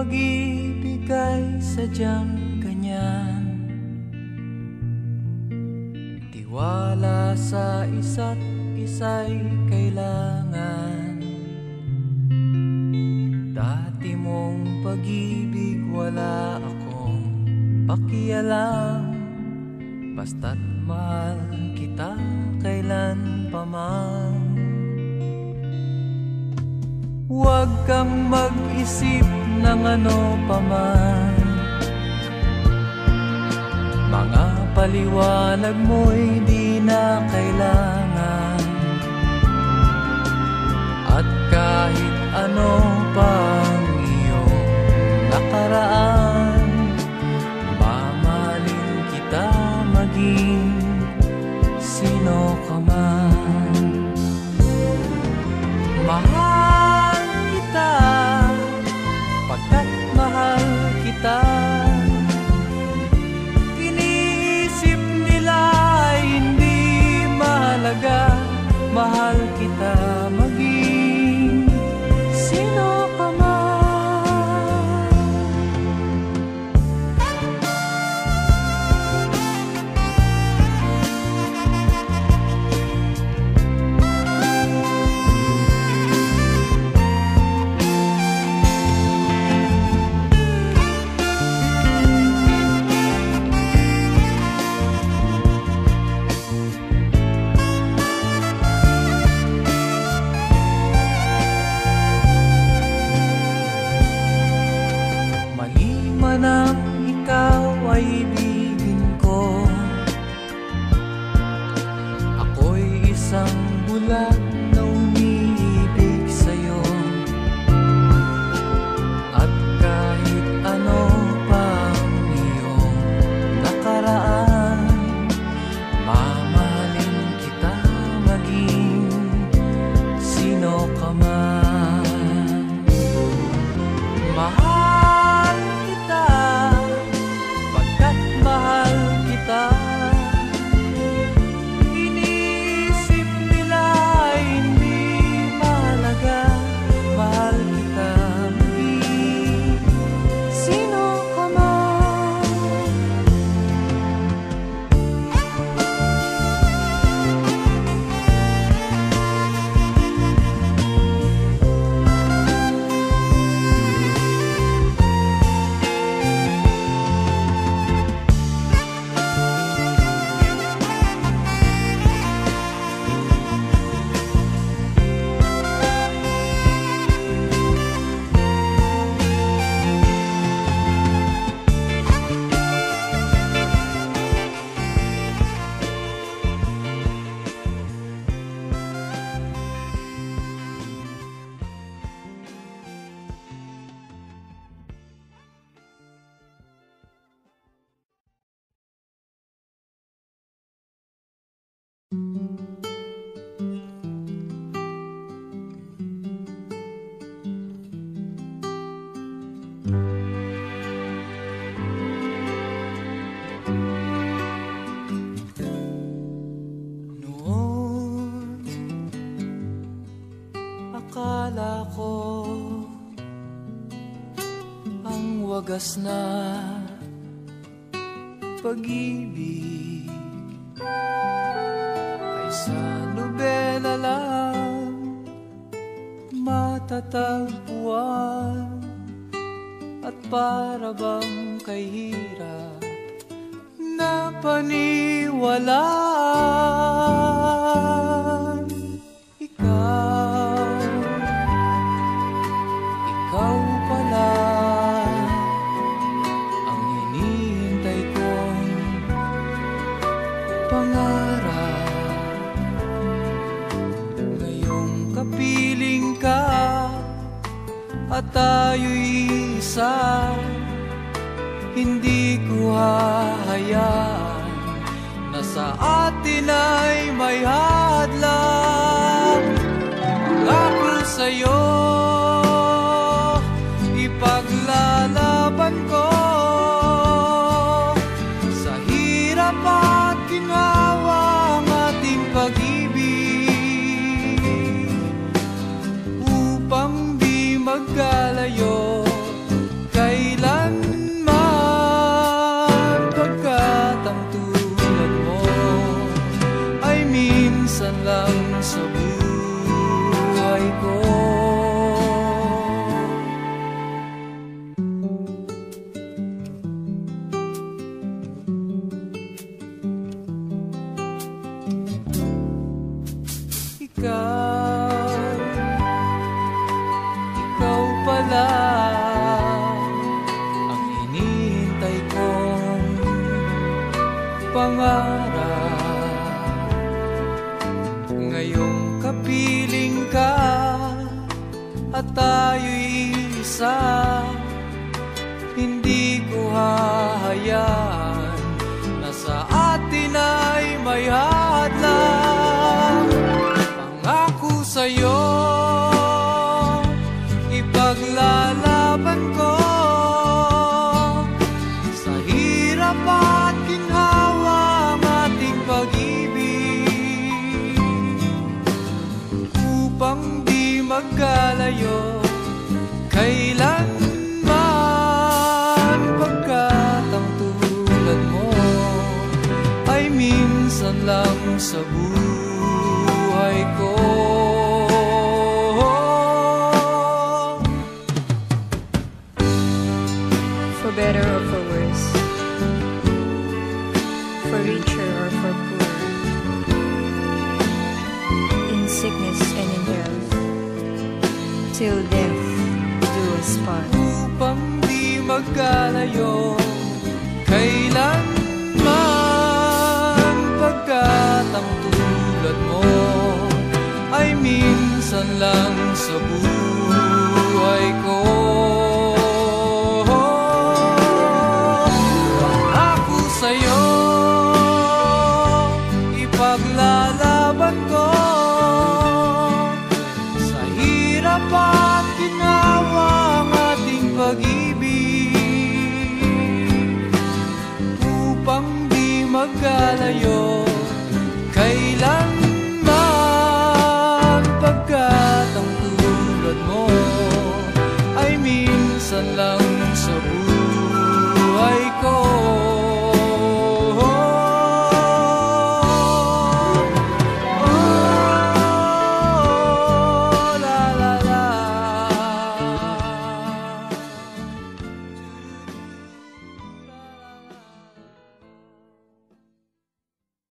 pag-ibig ay sadyang ganyan. Tiwala sa isa't isa'y kailangan. Dati mong pag-ibig wala akong pakialam, basta't mahal kita kailan pa man. Huwag kang mag-isip ng ano pa man, mga paliwanag mo'y di na kailangan. At kahit ano pang iyong nakaraan, mamahalin kita maging sino ka man. Mahal kita pagkat mahal kita. Iniisip nila ay hindi mahalaga. Mahal kita maging sino ka man. Nang ikaw ay ibigin ko, ako'y isang bulag na umiibig sa'yo. At kahit ano pang iyong nakaraan, mamahalin kita maging sino ka man. Mahal kita pagkat mahal kita. Iniisip nila hindi mahalaga. Mahal kita maging sino ka man. Noon, akala ko ang wagas na pag-ibig ay sa nobela lang matatagpuan. At para bang kay hirap na paniwalaan. Ikaw pala ang hinihintay kong pangarap. Ngayong kapiling ka at tayo'y isa, hindi ko hahayaan na sa atin ay may hadlang. Pangako sa'yo, ipaglalaban ko sa hirap at ginawa ang ating pag-ibig, upang di magkalayo pagkatang tulad mo ay minsan lang sa buhay ko. Ikaw pala ang hinihintay kong pangarap. Ngayong kapiling ka at tayo'y isa, hindi ko hahayaan na sa atin ay may hadlang. Pangako sa'yo, ipaglalaban ko sa hirap at ginhawa ang ating pag-ibig, upang di magkalayo kailanman, pagkat ang tulad mo ay minsan lang sa buhay ko. For better or for worse, for richer or for poor, in sickness and in health, till death do us part. Upang di magkalayo kailanman, pagkat ang tulad mo ay minsan lang sa buhay ko. Pangako sa'yo, ipaglalaban ko sa hirap at ginawa ang ating pag-ibig, upang di magkalayo